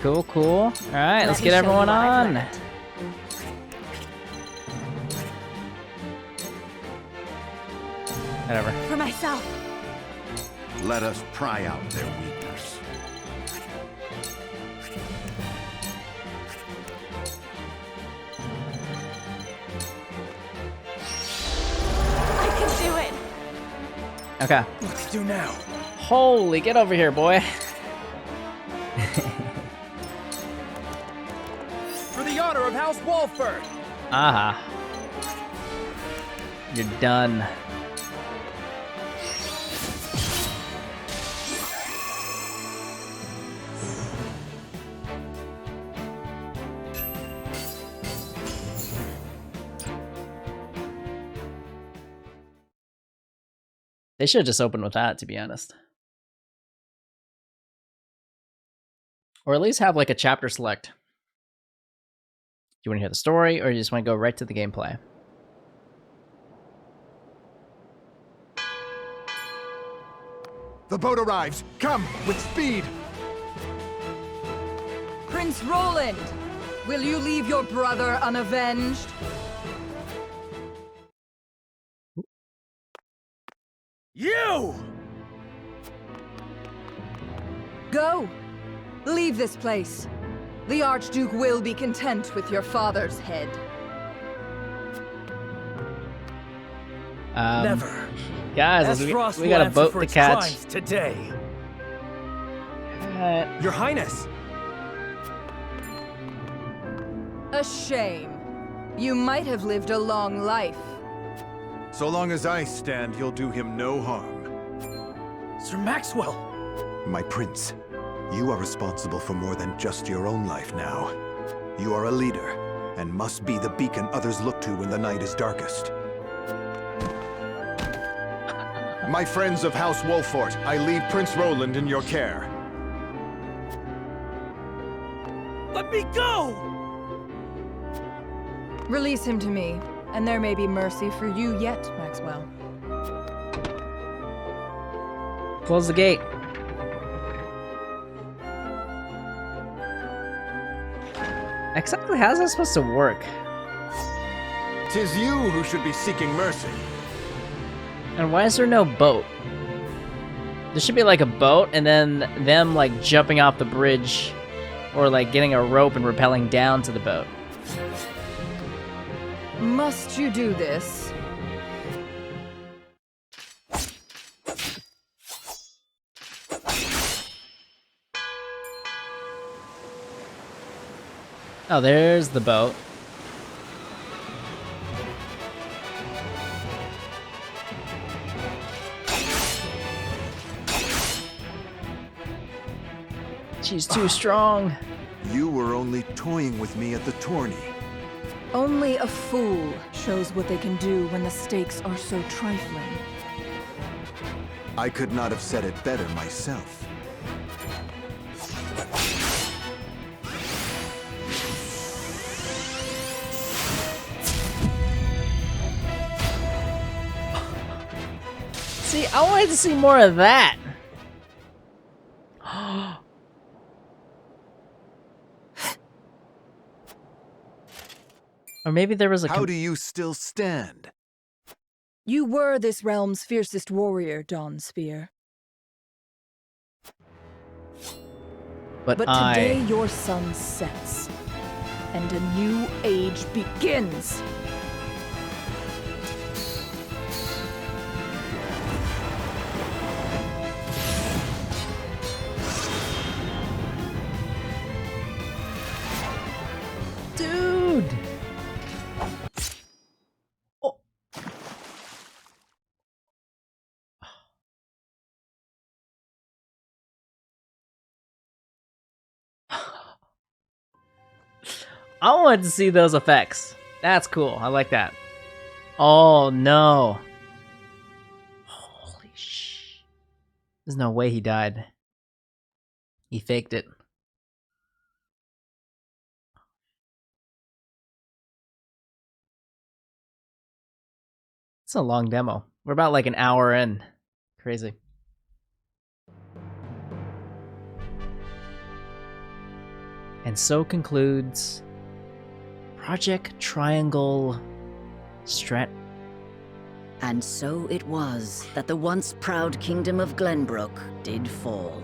Cool, cool. Alright, let's get everyone on. Whatever. For myself. Let us pry out their weakness. I can do it. Okay. Let's do now. Holy, get over here, boy. For the honor of House Walford. Aha. You're done. They should have just opened with that, to be honest. Or at least have like a chapter select. Do you want to hear the story, or you just want to go right to the gameplay? The boat arrives. Come, with speed. Prince Roland, will you leave your brother unavenged? You! Go! Leave this place. The Archduke will be content with your father's head. Never. Guys, we got a boat to catch. Today. Your Highness. A shame. You might have lived a long life. So long as I stand, you'll do him no harm. Sir Maxwell. My prince, you are responsible for more than just your own life now. You are a leader, and must be the beacon others look to when the night is darkest. My friends of House Wolfort, I leave Prince Roland in your care. Let me go! Release him to me, and there may be mercy for you yet, Maxwell. Close the gate. Exactly, how's that supposed to work? 'Tis you who should be seeking mercy. And why is there no boat? There should be like a boat, and then them like jumping off the bridge, or like getting a rope and rappelling down to the boat. Must you do this? Oh, there's the boat. She's too strong. You were only toying with me at the tourney. Only a fool shows what they can do when the stakes are so trifling. I could not have said it better myself. See, I wanted to see more of that. Or maybe there was a... How do you still stand? You were this realm's fiercest warrior, Dawn Spear. But today your sun sets, and a new age begins. Dude! Oh. I wanted to see those effects. That's cool. I like that. Oh no. Holy sh! There's no way he died. He faked it. It's a long demo. We're about like an hour in. Crazy. And so concludes Project Triangle Strat. And so it was that the once proud Kingdom of Glenbrook did fall.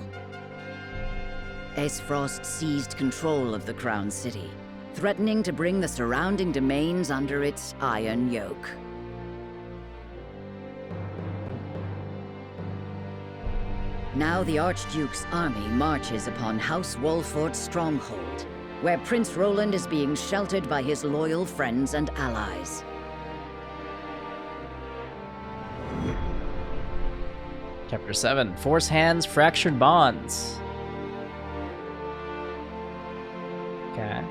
Aesfrost seized control of the Crown City, threatening to bring the surrounding domains under its iron yoke. Now the Archduke's army marches upon House Wolfort's stronghold, where Prince Roland is being sheltered by his loyal friends and allies. Chapter 7, Force Hands, Fractured Bonds. Okay.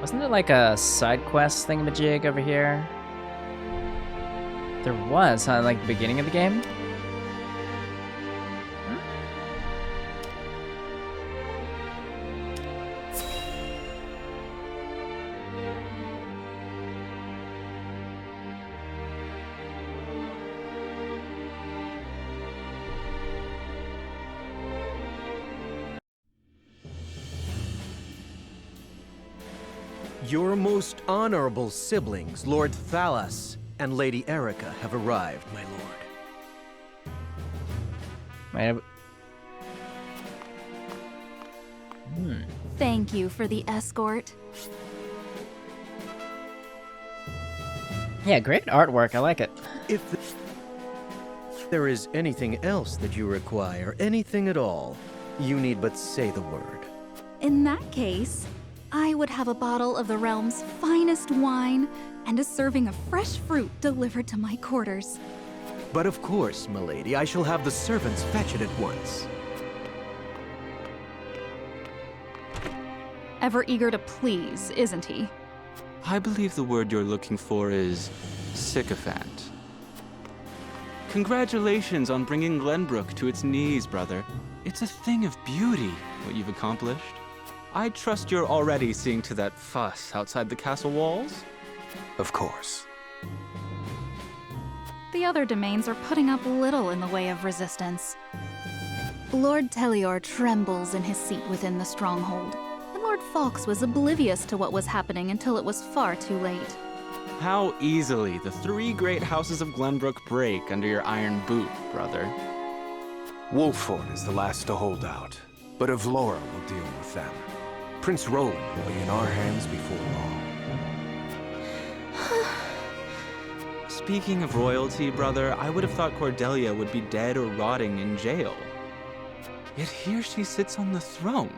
Wasn't there like a side quest thingamajig over here? There was, huh? Like the beginning of the game? Your most honorable siblings, Lord Thalas and Lady Erica, have arrived, my lord. Thank you for the escort. Yeah, great artwork. I like it. If there is anything else that you require, anything at all, you need but say the word. In that case, I would have a bottle of the realm's finest wine and a serving of fresh fruit delivered to my quarters. But of course, milady, I shall have the servants fetch it at once. Ever eager to please, isn't he? I believe the word you're looking for is sycophant. Congratulations on bringing Glenbrook to its knees, brother. It's a thing of beauty, what you've accomplished. I trust you're already seeing to that fuss outside the castle walls? Of course. The other domains are putting up little in the way of resistance. Lord Telior trembles in his seat within the stronghold, and Lord Fawkes was oblivious to what was happening until it was far too late. How easily the three great houses of Glenbrook break under your iron boot, brother. Wolfort is the last to hold out, but Avlora will deal with them. Prince Roland will be in our hands before long. Speaking of royalty, brother, I would have thought Cordelia would be dead or rotting in jail. Yet here she sits on the throne.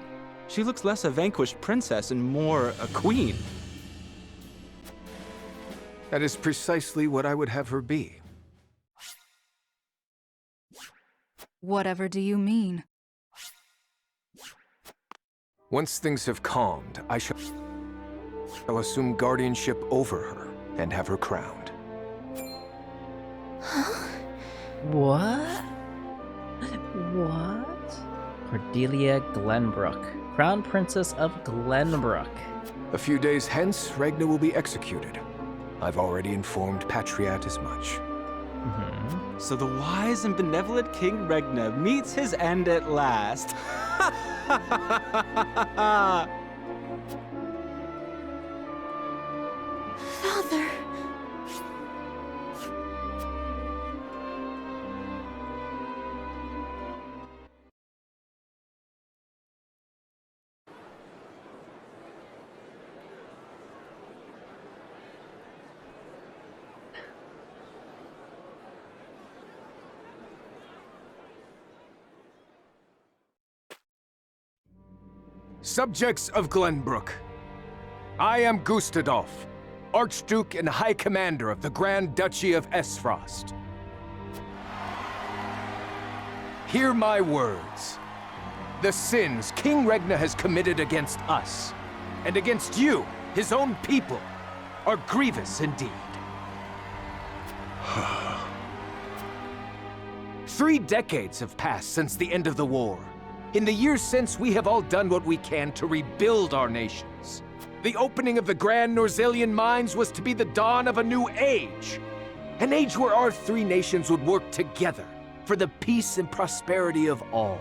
She looks less a vanquished princess and more a queen. That is precisely what I would have her be. Whatever do you mean? Once things have calmed, I shall assume guardianship over her and have her crowned. What? What? Cordelia Glenbrook, Crown Princess of Glenbrook. A few days hence, Regna will be executed. I've already informed Patriat as much. So the wise and benevolent King Regna meets his end at last. Father! Subjects of Glenbrook, I am Gustadolf, Archduke and High Commander of the Grand Duchy of Aesfrost. Hear my words. The sins King Regna has committed against us, and against you, his own people, are grievous indeed. 3 decades have passed since the end of the war. In the years since, we have all done what we can to rebuild our nations. The opening of the Grand Norzelian mines was to be the dawn of a new age. An age where our 3 nations would work together for the peace and prosperity of all.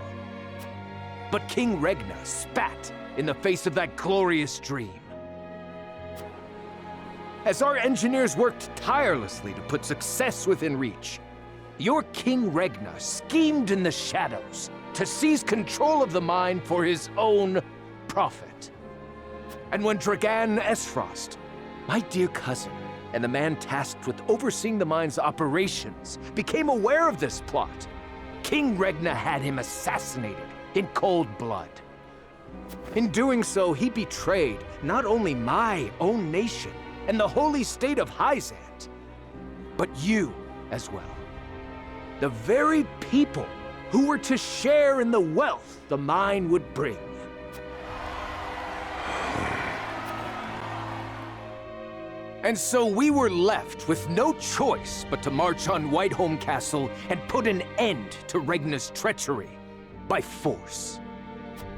But King Regna spat in the face of that glorious dream. As our engineers worked tirelessly to put success within reach, your King Regna schemed in the shadows to seize control of the mine for his own profit. And when Dragan Esfrost, my dear cousin, and the man tasked with overseeing the mine's operations, became aware of this plot, King Regna had him assassinated in cold blood. In doing so, he betrayed not only my own nation and the holy state of Hyzant, but you as well. The very people who were to share in the wealth the mine would bring. And so we were left with no choice but to march on Whiteholm Castle and put an end to Regna's treachery by force.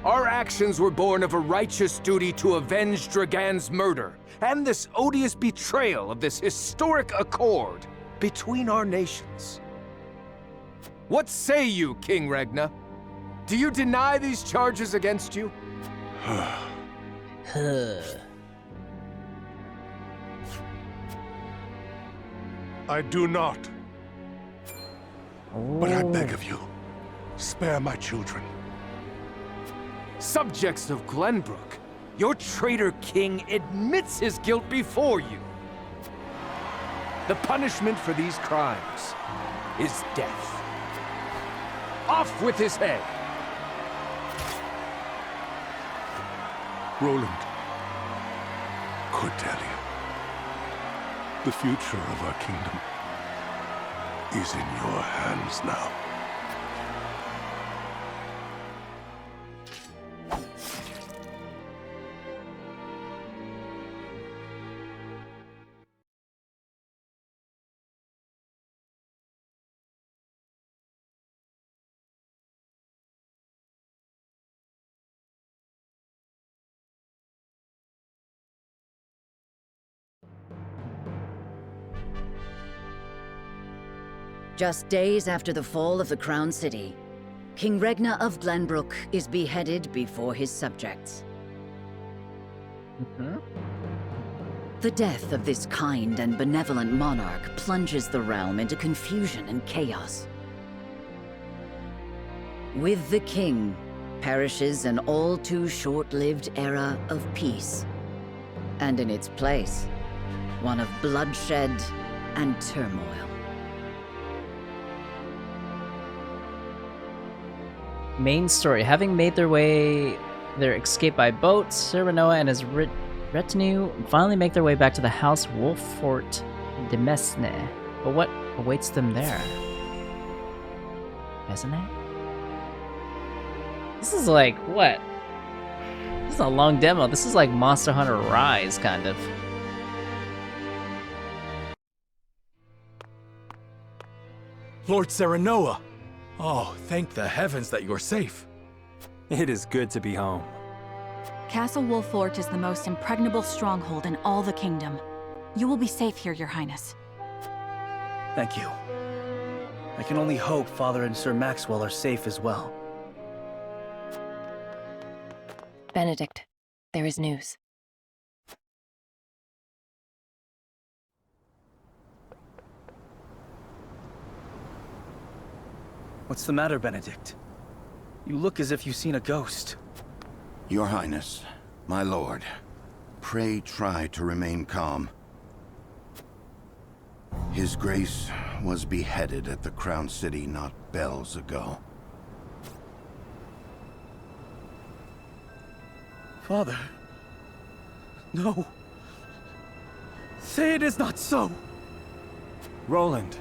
Our actions were born of a righteous duty to avenge Dragan's murder and this odious betrayal of this historic accord between our nations. What say you, King Regna? Do you deny these charges against you? I do not. But I beg of you, spare my children. Subjects of Glenbrook, your traitor king admits his guilt before you. The punishment for these crimes is death. Off with his head! Roland, Cordelia, the future of our kingdom is in your hands now. Just days after the fall of the Crown City, King Regna of Glenbrook is beheaded before his subjects. The death of this kind and benevolent monarch plunges the realm into confusion and chaos. With the king perishes an all too short-lived era of peace, and in its place, one of bloodshed and turmoil. Main story. Having made their escape by boat, Serenoa and his retinue finally make their way back to the House Wolffort de Mesne. But what awaits them there? Mesne? This is like, what? This is a long demo. This is like Monster Hunter Rise, kind of. Lord Serenoa! Oh, thank the heavens that you're safe. It is good to be home. Castle Wolffort is the most impregnable stronghold in all the kingdom. You will be safe here, Your Highness. Thank you. I can only hope Father and Sir Maxwell are safe as well. Benedict, there is news. What's the matter, Benedict? You look as if you've seen a ghost. Your Highness, my lord, pray try to remain calm. His Grace was beheaded at the Crown City not bells ago. Father... No. Say it is not so! Roland.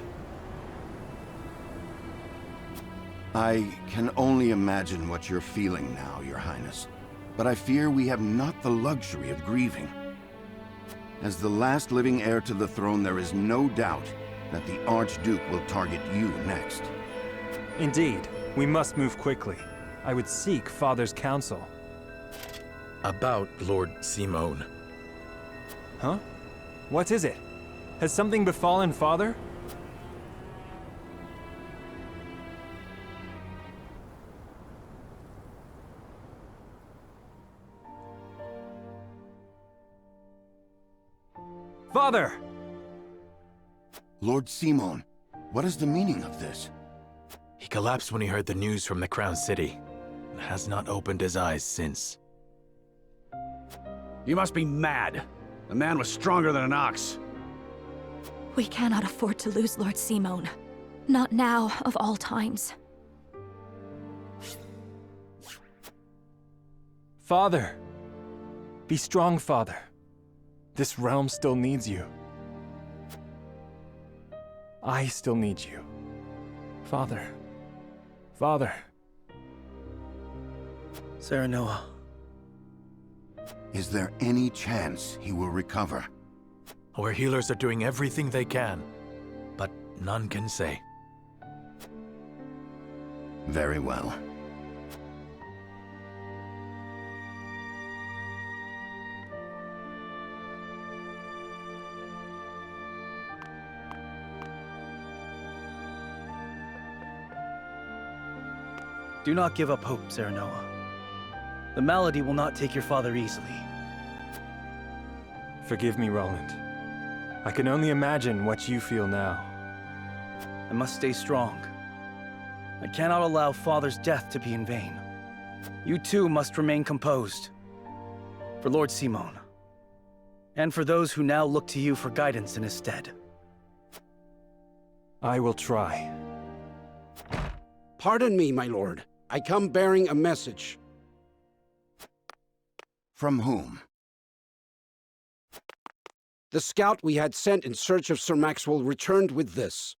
I can only imagine what you're feeling now, Your Highness. But I fear we have not the luxury of grieving. As the last living heir to the throne, there is no doubt that the Archduke will target you next. Indeed, we must move quickly. I would seek Father's counsel. About Lord Simone. Huh? What is it? Has something befallen Father? Father! Lord Simon, what is the meaning of this? He collapsed when he heard the news from the Crown City, and has not opened his eyes since. You must be mad. The man was stronger than an ox. We cannot afford to lose Lord Simon. Not now, of all times. Father! Be strong, Father. This realm still needs you. I still need you. Father. Father. Serenoa. Is there any chance he will recover? Our healers are doing everything they can, but none can say. Very well. Do not give up hope, Serenoa. The malady will not take your father easily. Forgive me, Roland. I can only imagine what you feel now. I must stay strong. I cannot allow Father's death to be in vain. You too must remain composed. For Lord Simon. And for those who now look to you for guidance in his stead. I will try. Pardon me, my lord. I come bearing a message. From whom? The scout we had sent in search of Sir Maxwell returned with this.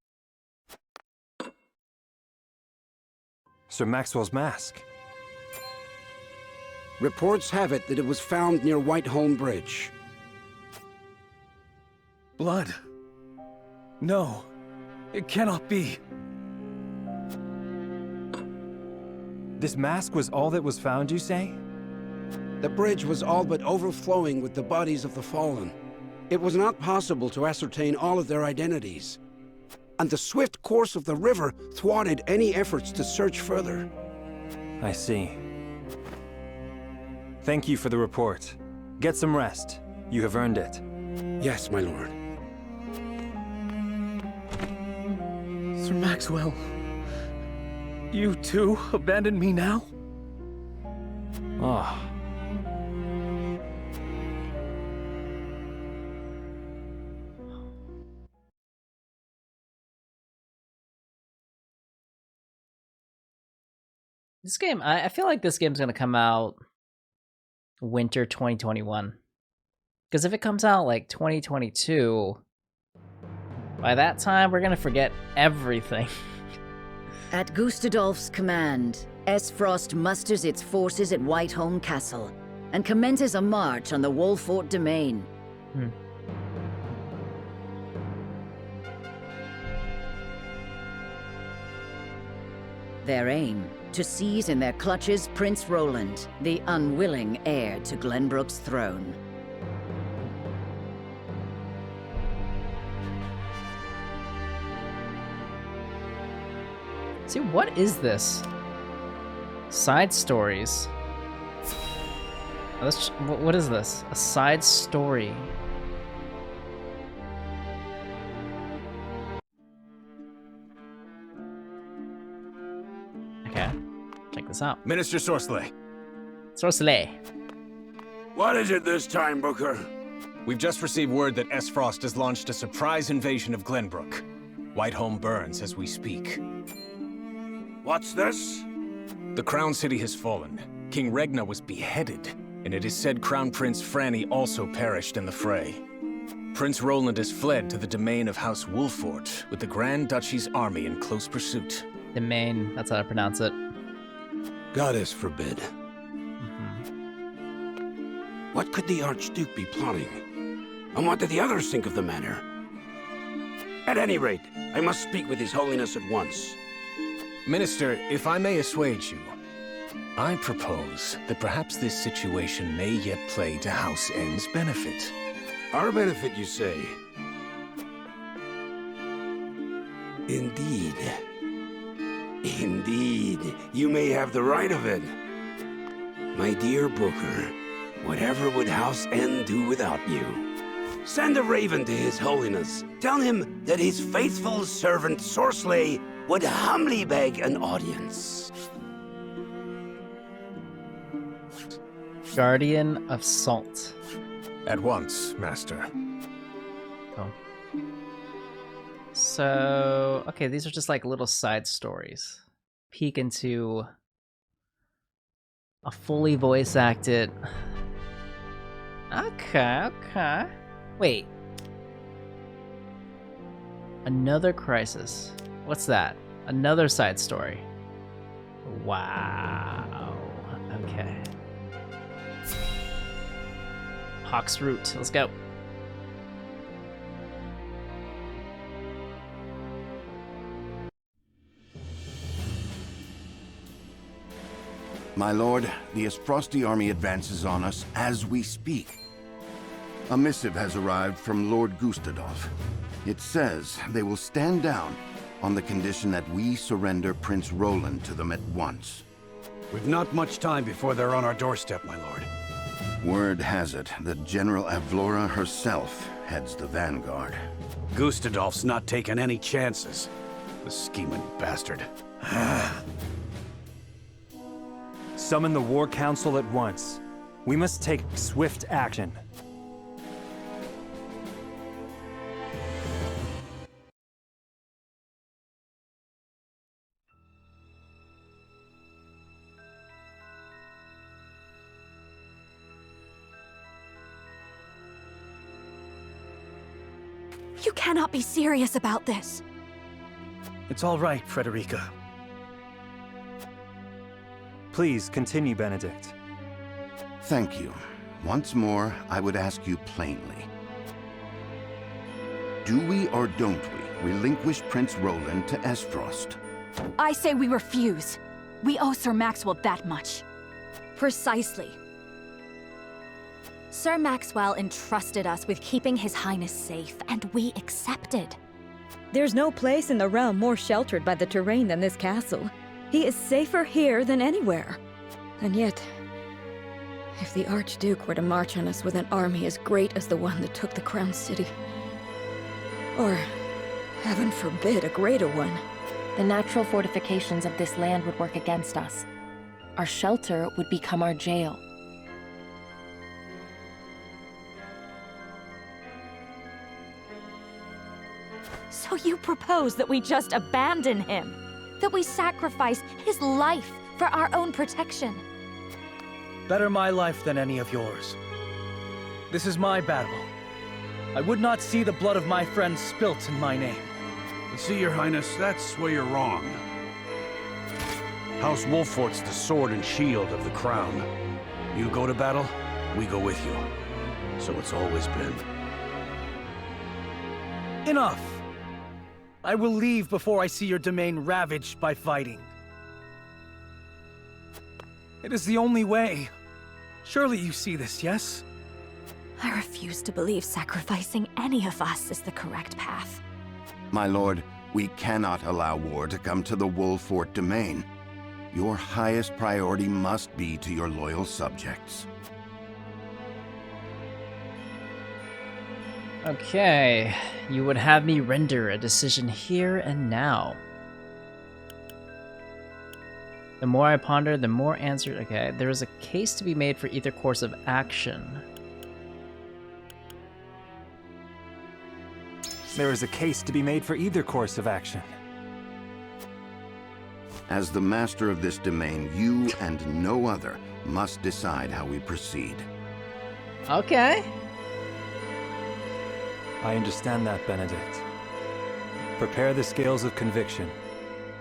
Sir Maxwell's mask. Reports have it that it was found near Whiteholm Bridge. Blood. No. It cannot be. This mask was all that was found, you say? The bridge was all but overflowing with the bodies of the fallen. It was not possible to ascertain all of their identities. And the swift course of the river thwarted any efforts to search further. I see. Thank you for the report. Get some rest. You have earned it. Yes, my lord. Sir Maxwell. You too abandon me now? Ah. This game, I feel like this game's gonna come out winter 2021. Because if it comes out like 2022, by that time we're gonna forget everything. At Gustadolf's command, S-Frost musters its forces at Whiteholm Castle and commences a march on the Wolfort domain. Their aim, to seize in their clutches Prince Roland, the unwilling heir to Glenbrook's throne. See, what is this? Side stories. What is this? A side story. Okay, check this out. Minister Sorcelet. Sorcelet. What is it this time, Booker? We've just received word that S-Frost has launched a surprise invasion of Glenbrook. Whiteholm burns as we speak. What's this? The Crown City has fallen. King Regna was beheaded, and it is said Crown Prince Franny also perished in the fray. Prince Roland has fled to the domain of House Wolfort, with the Grand Duchy's army in close pursuit. Domain, that's how I pronounce it. Goddess forbid. What could the Archduke be plotting? And what did the others think of the matter? At any rate, I must speak with His Holiness at once. Minister, if I may assuage you, I propose that perhaps this situation may yet play to House N's benefit. Our benefit, you say? Indeed. Indeed, you may have the right of it. My dear Booker, whatever would House N do without you? Send a raven to His Holiness. Tell him that his faithful servant Sorsley would humbly beg an audience. Guardian of Salt. At once, Master. Oh. So, okay, these are just like little side stories. Peek into a fully voice acted. Okay. Wait. Another crisis. What's that? Another side story. Wow. Okay. Hawk's Root. Let's go. My lord, the Frosty army advances on us as we speak. A missive has arrived from Lord Gustadolf. It says they will stand down on the condition that we surrender Prince Roland to them at once. We've not much time before they're on our doorstep, my lord. Word has it that General Avlora herself heads the vanguard. Gustadolf's not taking any chances. The scheming bastard. Summon the War Council at once. We must take swift action. You cannot be serious about this. It's all right, Frederica. Please continue, Benedict. Thank you. Once more, I would ask you plainly. Do we or don't we relinquish Prince Roland to Esfrost? I say we refuse. We owe Sir Maxwell that much. Precisely. Sir Maxwell entrusted us with keeping His Highness safe, and we accepted. There's no place in the realm more sheltered by the terrain than this castle. He is safer here than anywhere. And yet, if the Archduke were to march on us with an army as great as the one that took the Crown City, or, heaven forbid, a greater one, the natural fortifications of this land would work against us. Our shelter would become our jail. So you propose that we just abandon him? That we sacrifice his life for our own protection? Better my life than any of yours. This is my battle. I would not see the blood of my friends spilt in my name. See, Your Highness, that's where you're wrong. House Wolfort's the sword and shield of the crown. You go to battle, we go with you. So it's always been. Enough! I will leave before I see your domain ravaged by fighting. It is the only way. Surely you see this, yes? I refuse to believe sacrificing any of us is the correct path. My lord, we cannot allow war to come to the Wolfort domain. Your highest priority must be to your loyal subjects. Okay, you would have me render a decision here and now. The more I ponder, the more answers. Okay, there is a case to be made for either course of action. There is a case to be made for either course of action. As the master of this domain, you and no other must decide how we proceed. Okay. I understand that, Benedict. Prepare the scales of conviction.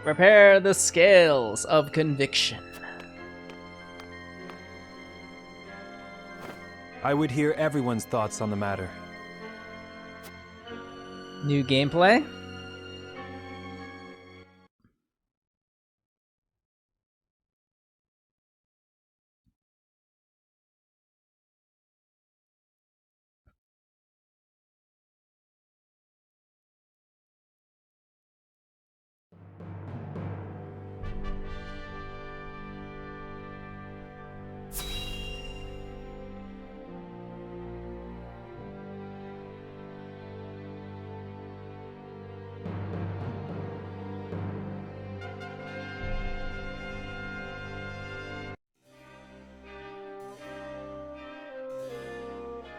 Prepare the scales of conviction. I would hear everyone's thoughts on the matter. New gameplay?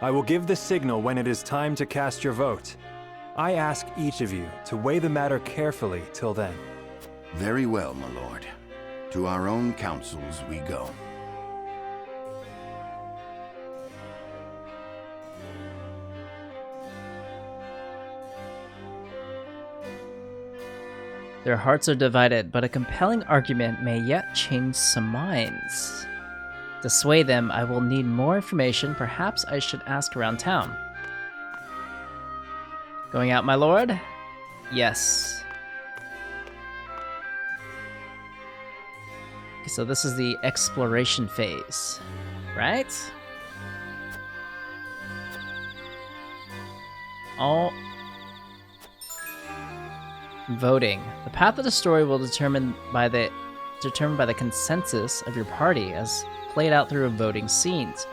I will give the signal when it is time to cast your vote. I ask each of you to weigh the matter carefully till then. Very well, my lord. To our own councils we go. Their hearts are divided, but a compelling argument may yet change some minds. To sway them, I will need more information. Perhaps I should ask around town. Going out, my lord? Yes. Okay, so this is the exploration phase, right? All voting. The path of the story will determined by the consensus of your party as played out through voting scenes.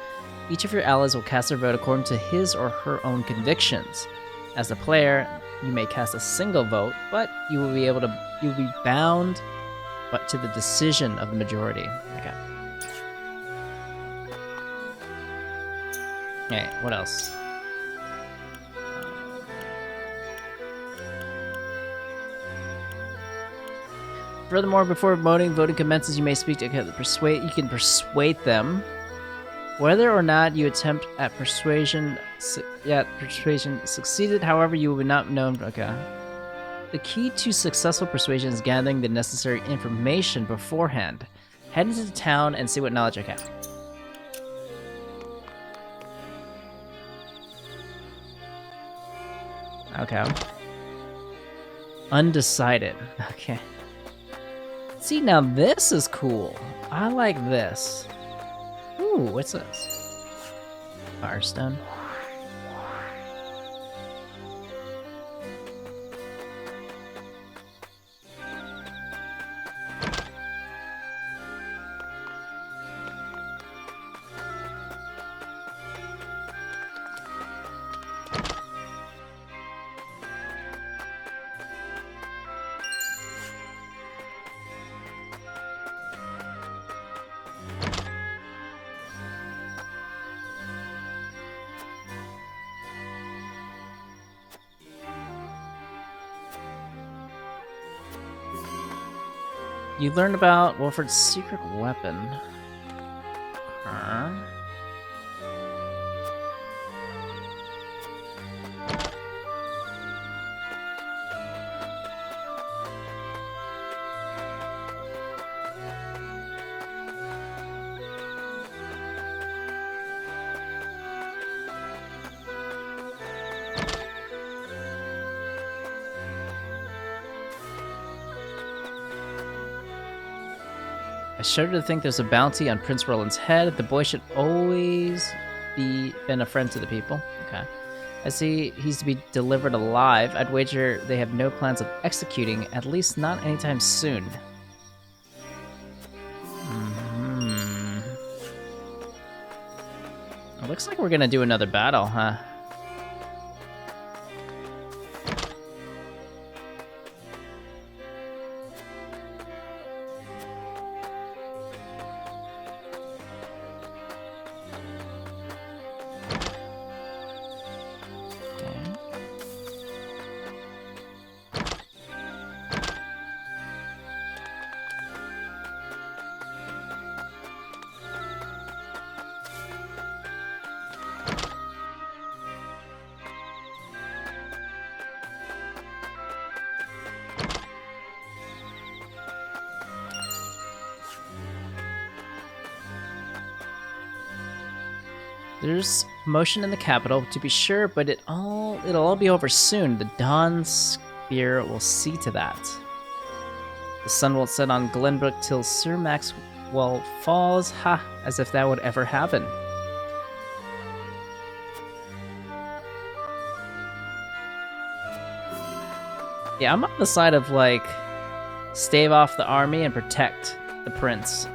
Each of your allies will cast their vote according to his or her own convictions. As a player, you may cast a single vote, but you'll be bound to the decision of the majority. Okay. Okay, what else? Furthermore, before voting commences, you may speak to persuade. You can persuade them. Whether or not you attempt at persuasion succeeded. However, you will not know. Okay. The key to successful persuasion is gathering the necessary information beforehand. Head into the town and see what knowledge I can. Okay. Undecided. Okay. See, now this is cool. I like this. Ooh, what's this? Firestone. You learned about Wolford's secret weapon. Huh? I shudder to think there's a bounty on Prince Roland's head. The boy should always been a friend to the people. Okay. I see he's to be delivered alive. I'd wager they have no plans of executing, at least not anytime soon. It looks like we're gonna do another battle, huh? There's motion in the capital, to be sure, but it'll all be over soon. The Dawn Spear will see to that. The sun won't set on Glenbrook till Sir Maxwell falls. Ha! As if that would ever happen. Yeah, I'm on the side of, like, stave off the army and protect the prince.